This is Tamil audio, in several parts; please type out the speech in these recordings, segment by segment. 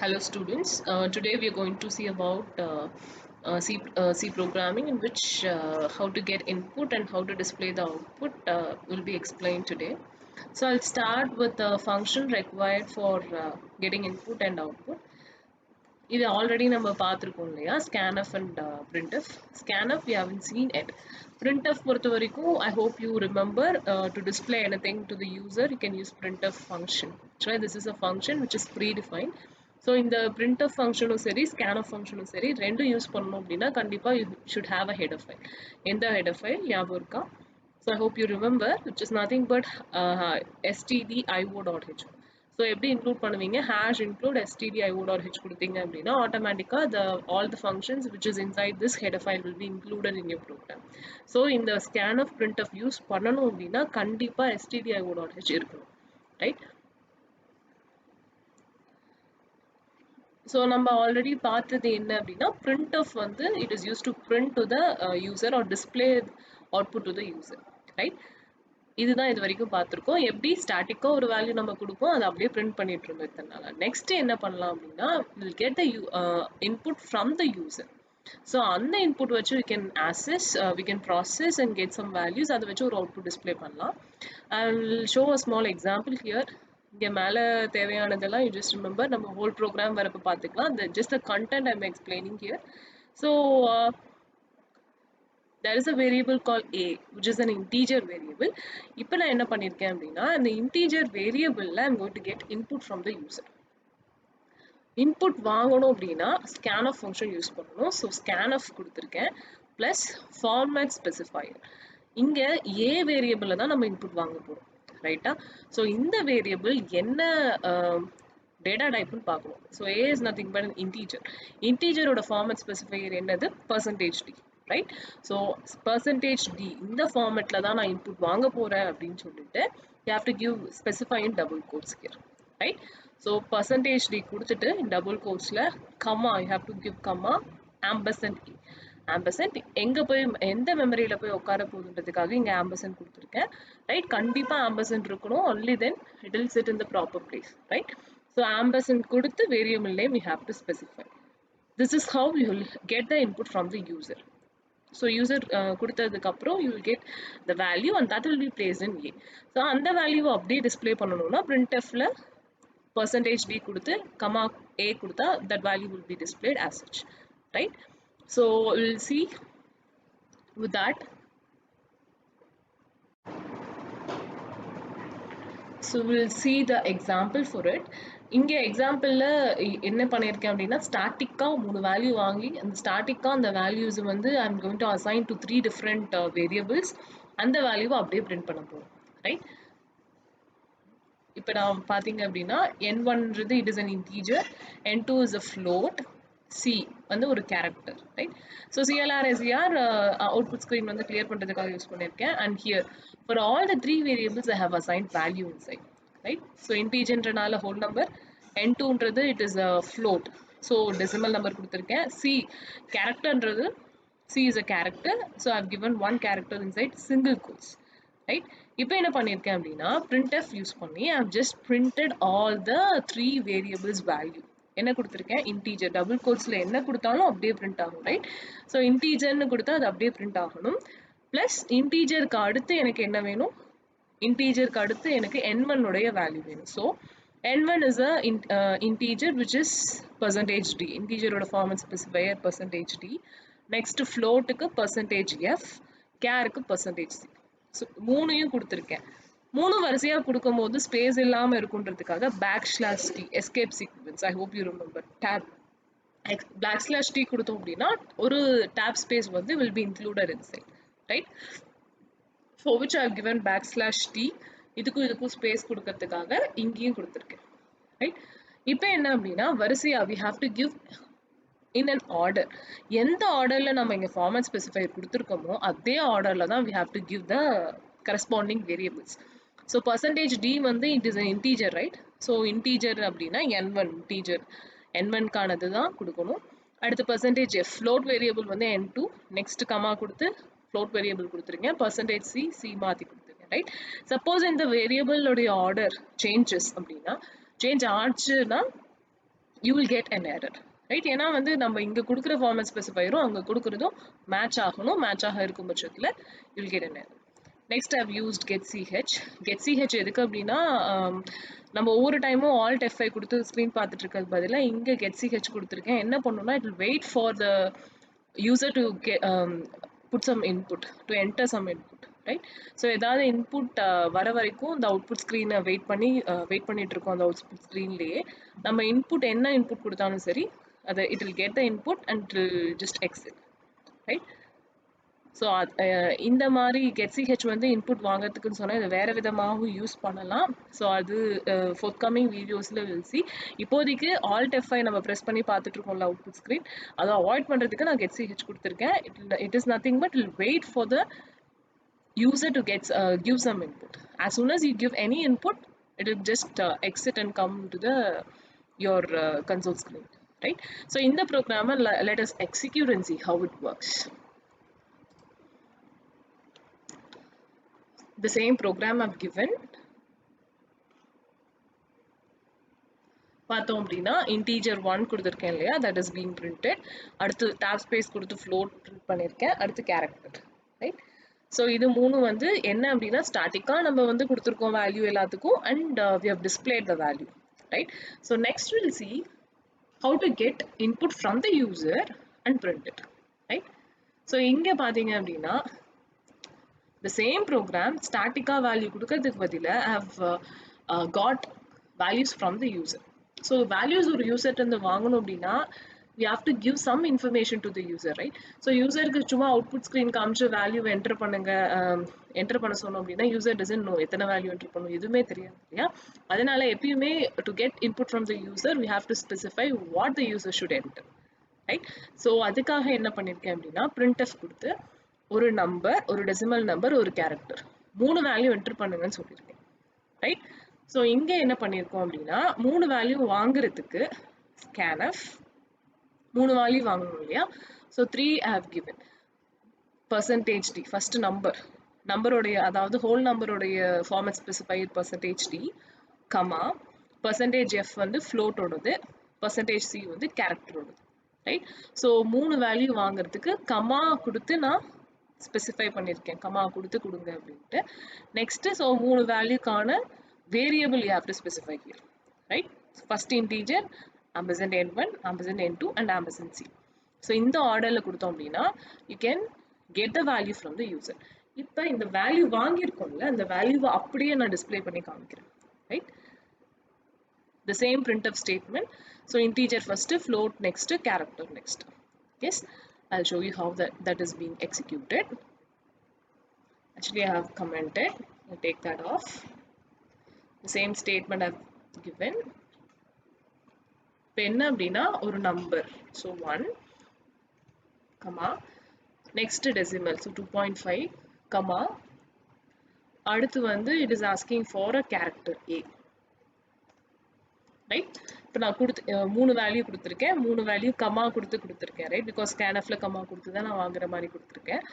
Hello students, today we are going to see about C programming, in which how to get input and how to display the output will be explained today. So I'll start with the function required for getting input and output. இது ஆல்ரெடி நம்ம பார்த்துருக்கோம் இல்லையா, scanf and printf. Scanf we haven't seen it. Printf பொறுத்த வரைக்கும் I hope you remember to display anything to the user you can use printf function. Actually this is a function which is predefined. So இந்த printf ஃபங்க்ஷனும் சரி scanf ஃபங்க்ஷனும் சரி ரெண்டும் யூஸ் பண்ணணும் அப்படின்னா கண்டிப்பாக you should have a header file. எந்த header file ஞாபகம் இருக்கா? So I hope you remember, which is nothing but stdio.h. So எப்படி include பண்ணுவீங்க, hash include stdio.h கொடுத்தீங்க அப்படின்னா automatically all the functions which is inside this header file will be included in your program. So இந்த scanf printf யூஸ் பண்ணணும் அப்படின்னா கண்டிப்பா stdio.h இருக்கணும், right? So நம்ம already பார்த்தது என்ன அப்படின்னா printf வந்து it is used to print to the user or display output to the user, right? இதுதான் இது வரைக்கும் பார்த்துருக்கோம். எப்படி ஸ்டாட்டிக்காக ஒரு வேல்யூ நம்ம கொடுப்போம், அதை அப்படியே பிரிண்ட் பண்ணிட்டு இருந்தோம் இத்தனால. நெக்ஸ்ட் என்ன பண்ணலாம் அப்படின்னா will get the input from the user. So அந்த இன்புட் வச்சு we can access, we can process and get some values. அதை வச்சு ஒரு அவுட்புட் டிஸ்பிளே பண்ணலாம். I will show a small example here. இங்கே மேலே தேவையானதெல்லாம் யூ ஜஸ்ட் ரிமெம்பர், நம்ம ஹோல் ப்ரோக்ராம் வரப்போ பார்த்துக்கலாம். அந்த just the content I am explaining here. So there is a variable called a, which is an integer variable. இப்போ நான் என்ன பண்ணிருக்கேன் அப்படின்னா அந்த integer variableல I'm going to get input from the user. input வாங்கணும் அப்படின்னா scanf function யூஸ் பண்ணணும். ஸோ scanf கொடுத்துருக்கேன் plus format specifier. இங்க a variable தான் நம்ம input வாங்க போறோம், ரைட்டா? ஸோ இந்த வேரியபிள் என்ன டேட்டா டைப்னு பார்க்கணும். So a is nothing but an integer. இன்டீஜரோட ஃபார்மேட் ஸ்பெசிஃபையர் என்னது? %d, right? So percentage d இந்த ஃபார்மேட்ல தான் நான் இன்புட் வாங்க போறேன் அப்படின்னு சொல்லிட்டு you have to give specify in double quotes here, right? So percentage d கொடுத்துட்டு in double quotesல comma you have to give comma ampersand e. ampersand எங்க போய் எந்த மெமரியில போய் உட்கார போகுதுன்றதுக்காக இங்க ampersand கொடுத்துருக்கேன், ரைட்? கண்டிப்பா ampersand இருக்கணும், only then it will sit in the proper place, right? So ampersand கொடுத்து variable name we have to specify. This is how you will get the input from the user. So user கொடுத்ததுக்கு அப்புறம் you will get the value and that will be placed in a. So அந்த வேல்யூவை அப்படியே டிஸ்பிளே பண்ணணும்னா printfல %d கொடுத்து comma a கொடுத்தா that value will be displayed as such, right? So we'll see with that. So we'll see the example for it. இங்க எக்ஸாம்பிள்ல என்ன பண்ணியிருக்கேன் அப்படின்னா ஸ்டாட்டிக்கா 3 வேல்யூ வாங்கி அந்த ஸ்டாட்டிக்கா அந்த வேல்யூஸ் வந்து I am going to assign to 3 different variables. அந்த வேல்யூவை அப்படியே பிரிண்ட் பண்ண போறோம், ரைட்? இப்போ நான் பார்த்தீங்க அப்படின்னா n1ன்றது it is an integer, n2 is a float, c வந்து ஒரு character, right? So CLR output screen வந்து கிளியர் பண்ணுறதுக்காக யூஸ் பண்ணியிருக்கேன். And here for all the 3 variables I have assigned value inside, right? So integerன்றனால whole number, n2ன்றது it is a float, so decimal number கொடுத்திருக்கேன். c characterன்றது c is a character, so I have given one character inside single quotes, right? இப்போ என்ன பண்ணியிருக்கேன் அப்படின்னா printf யூஸ் பண்ணி I have just printed all the 3 variables value. என்ன கொடுத்திருக்கேன்? integer. டபுள் கோட்ஸ்ல என்ன கொடுத்தாலும் அப்படியே பிரிண்ட் ஆகும், ரைட்? ஸோ இன்டீஜர்னு கொடுத்தா அது அப்படியே பிரிண்ட் ஆகணும். பிளஸ் இன்டீஜருக்கு அடுத்து எனக்கு என்ன வேணும்? இன்டீஜருக்கு அடுத்து எனக்கு n1 உடைய வேல்யூ வேணும். So n1 is a integer which is %d. இன்டீஜரோட ஃபார்மேட் ஸ்பெசிஃபையர் %d. நெக்ஸ்ட் ஃப்ளோட்டுக்கு %f, கேருக்கு %c. ஸோ 3யும் கொடுத்துருக்கேன். 3 வரிசையாக கொடுக்கும் போது ஸ்பேஸ் இல்லாமல் இருக்குன்றதுக்காக /t escape sequence, I hope you remember, tab /t கொடுத்தோம் அப்படின்னா ஒரு டேப் ஸ்பேஸ் வந்து will be included inside, right? For which I have given /t. இதுக்கும் ஸ்பேஸ் கொடுக்கறதுக்காக இங்கேயும் கொடுத்துருக்கேன், ரைட்? இப்போ என்ன அப்படின்னா வரிசையா we have to give in an order. எந்த ஆர்டர்ல நம்ம இங்க ஃபார்மேட் ஸ்பெசிஃபையர் கொடுத்துருக்கோமோ அதே ஆர்டர்ல தான் we have to give the corresponding variables. So %d வந்து it is an integer, right? So integer அப்படின்னா n1 integer, n1 கானது தான் கொடுக்கணும். அடுத்து %f float variable வந்து n2, next comma கொடுத்து float variable கொடுத்துருங்க, %c மாற்றி கொடுத்துருங்க, ரைட்? சப்போஸ் இந்த வேரியபிளோடைய ஆர்டர் சேஞ்சஸ் அப்படின்னா சேஞ்ச் ஆச்சுன்னா you will get an error, right? ஏன்னா வந்து நம்ம இங்க கொடுக்குற ஃபார்மேட் ஸ்பெசிஃபையரும் அங்க கொடுக்குறதும் மேட்ச் ஆகணும். மேட்ச் ஆக இருக்கும் பட்சத்தில் you will get an error. Next I've used getch எதுக்கு அப்படின்னா நம்ம ஒவ்வொரு டைமும் alt F5 கொடுத்து ஸ்க்ரீன் பார்த்துட்டு இருக்கிறது பதிலாக இங்கே getch கொடுத்துருக்கேன். என்ன பண்ணணும்னா it will wait for the user to put some input, to enter some input, right? So ஏதாவது இன்புட் வர வரைக்கும் இந்த அவுட்புட் ஸ்க்ரீனை வெயிட் பண்ணிட்டு இருக்கோம். அந்த அவுட்புட் ஸ்க்ரீன்லேயே நம்ம என்ன இன்புட் கொடுத்தாலும் சரி அதை it will get the input and it will just exit, right? So இந்த மாதிரி getch வந்து இன்புட் வாங்குறதுக்குன்னு சொன்னால் இதை வேறு விதமாகவும் யூஸ் பண்ணலாம். ஸோ அது ஃபோர்த்கமிங் வீடியோஸில் வில் சி. இப்போதைக்கு alt F5 நம்ம ப்ரெஸ் பண்ணி பார்த்துட்டு இருக்கோம்ல அவுட்புட் ஸ்க்ரீன், அதை அவாய்ட் பண்ணுறதுக்கு நான் getch கொடுத்துருக்கேன். It is nothing but will wait for the user to give some input. As soon as you give any input, it will just exit and come to your console screen, right? So in the program, let us execute and see how it works. The same program I've given. பார்த்தோம் அப்படின்னா integer 1 கொடுத்துருக்கேன் இல்லையா, that is being printed. அடுத்து tab space கொடுத்து float print பண்ணியிருக்கேன். அடுத்து character, right? ஸோ இது மூணு வந்து என்ன அப்படின்னா ஸ்டாட்டிக்காக நம்ம வந்து கொடுத்துருக்கோம் வேல்யூ எல்லாத்துக்கும், and we have displayed the value, right? So next we'll see how to get input from the user and print it, right? So இங்கே பார்த்தீங்க அப்படின்னா the same program ஸ்டாட்டிக்காக வேல்யூ கொடுக்கறதுக்கு பதிலாக I have got values from the user. So values ஒரு யூசர்கிட்ட வாங்கணும் அப்படின்னா we have to give some information to the user, right? So யூசருக்கு சும்மா அவுட்புட் ஸ்க்ரீன் காமிச்சு வேல்யூ என்டர் பண்ண சொன்னோம் அப்படின்னா யூசர் doesn't know எத்தனை வேல்யூ என்டர் பண்ணணும் எதுவுமே தெரியாது இல்லையா. அதனால எப்பயுமே to get input from the user we have to specify what the user should enter, right? So அதுக்காக என்ன பண்ணியிருக்கேன் அப்படின்னா printf கொடுத்து ஒரு நம்பர், ஒரு டெசிமல் நம்பர், ஒரு கேரக்டர், 3 வேல்யூ என்டர் பண்ணுங்கன்னு சொல்லியிருக்கேன், ரைட்? ஸோ இங்கே என்ன பண்ணியிருக்கோம் அப்படின்னா 3 வேல்யூ வாங்குறதுக்கு scanf 3 வேல்யூ வாங்கணும் இல்லையா. So 3 I have given %d, first நம்பருடைய அதாவது ஹோல் நம்பருடைய format specifier %d, comma %f வந்து ஃப்ளோட்டோடது, %c வந்து கேரக்டரோடது, ரைட்? ஸோ 3 வேல்யூ வாங்குறதுக்கு கமா கொடுத்து நான் ஸ்பெசிஃபை பண்ணியிருக்கேன், கமா கொடுத்து கொடுங்க அப்படின்ட்டு. நெக்ஸ்ட் ஸோ 3 வேல்யூக்கான variable you have to specify here, right? First integer $n1, $n2 and $c. So இந்த ஆர்டரில் கொடுத்தோம் அப்படின்னா you can get the value from the user. இப்போ இந்த வேல்யூ வாங்கியிருக்கோம்ல, அந்த வேல்யூவை அப்படியே நான் டிஸ்பிளே பண்ணி காமிக்கிறேன், right? The same printf statement. So integer first, float next, character next. Yes, I'll show you how that is being executed. Actually I have commented, I'll take that off. The same statement I've given. இப்போ என்ன அப்படின்னா ஒரு number, so 1, comma next decimal, so 2.5, comma அடுத்து வந்து it is asking for a character a, right? இப்போ நான் 3 வேல்யூ கொடுத்துருக்கேன், 3 வேல்யூ கமா கொடுத்துருக்கேன், ரைட்? பிகாஸ் scanfல கமா கொடுத்து தான் நான் வாங்குற மாதிரி கொடுத்துருக்கேன்,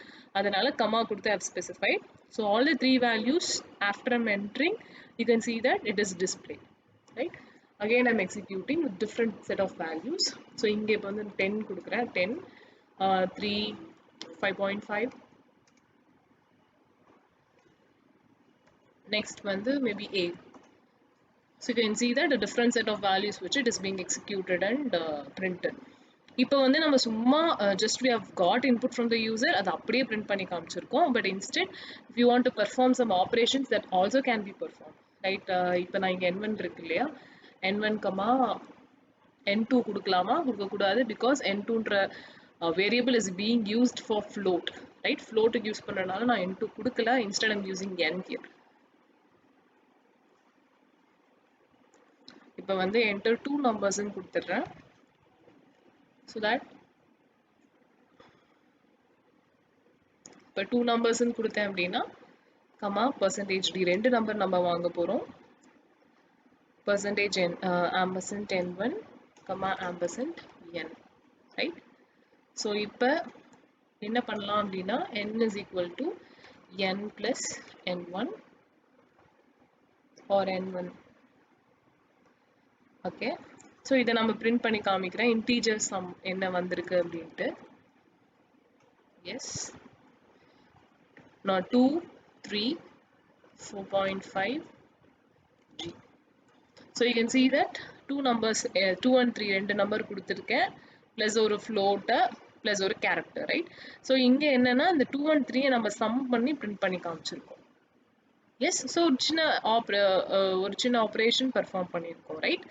அதனால கமா கொடுத்து I have specified. So all the 3 values after I'm entering you can see that it is displayed, right? Again I'm executing with different set of values. So இங்க இப்போ வந்து 10 கொடுக்குறேன், 10, 3, 5.5. next வந்து maybe 8. So you can see that a different set of values which it is being executed and printed. இப்போ வந்து நம்ம சும்மா just we have got input from the user, அதை அப்படியே print பண்ணி காமிச்சிருக்கோம். But instead if you want to perform some operations that also can be performed, right? இப்போ நான் இங்கே n1 இருக்கு இல்லையா, n1, n2 கொடுக்கலாமா கொடுக்கக்கூடாது, because n2ன்ற variable is being used for float, right? float use பண்ணுறதுனால நான் n2 கொடுக்கல, instead I'm using n here. இப்போ வந்து enter 2 numbers கொடுத்துட்றேன், so that இப்போ 2 numbers கொடுத்தேன் அப்படின்னா கமா %d, 2 நம்பர் நம்ம வாங்க போகிறோம், %n1, comma %n, right? So இப்போ என்ன பண்ணலாம் அப்படின்னா n is equal to n plus n1 or n1, okay? So இதை நம்ம பிரிண்ட் பண்ணி காமிக்கிறேன். இன்டீஜர் சம் என்ன வந்திருக்கு அப்படின்ட்டு. எஸ், நான் 2, 3, 4.5 G. So you can see that two numbers, 2 and 3 ரெண்டு நம்பர் கொடுத்துருக்கேன், ப்ளஸ் ஒரு ஃப்ளோட்டை ப்ளஸ் ஒரு கேரக்டர், ரைட்? ஸோ இங்கே என்னன்னா இந்த 2 and 3 நம்ம சம் பண்ணி பிரிண்ட் பண்ணி காமிச்சிருக்கோம். எஸ், ஸோ ஒரு சின்ன ஆப்ரேஷன் பெர்ஃபார்ம் பண்ணியிருக்கோம், right?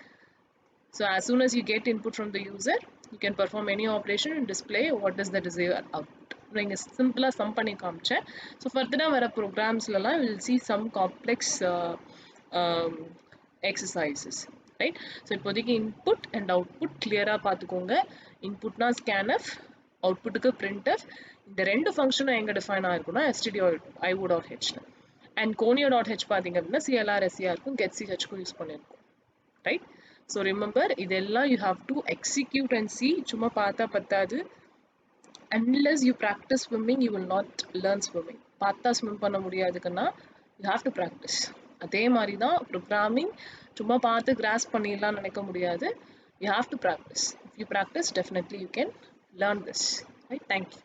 So as soon as you get input from the user, you can perform any operation and display what is the desired output. நீங்க சிம்பிளா சம் பண்ணி காமிச்சேன். ஸோ ஃபர்தரா வர ப்ரோக்ராம்ஸ்லாம் will see some complex exercises, right? So இப்போதைக்கு இன்புட் அண்ட் அவுட்புட் கிளியரா பார்த்துக்கோங்க. இன்புட்னா ஸ்கேன்எஃப், அவுட்புட்டுக்கு பிரிண்ட்எஃப். இந்த ரெண்டு ஃபங்க்ஷனும் எங்கே டிஃபைன் ஆயிருக்குன்னா stdio.io.h அண்ட் conio.h பார்த்தீங்க அப்படின்னா CLR SCRக்கும் getCHக்கும் யூஸ் பண்ணியிருக்கோம், ரைட்? So remember, இதெல்லாம் you have to execute and see. சும்மா பார்த்தா பத்தாது. Unless you practice swimming, you will not learn swimming. பார்த்தா ஸ்விம் பண்ண முடியாதுக்குன்னா you have to practice. அதே மாதிரி தான் ப்ரோக்ராமிங், சும்மா பார்த்து கிராஸ் பண்ணிடலாம் நினைக்க முடியாது. You have to practice. If you practice, definitely you can learn this. Right? Thank you.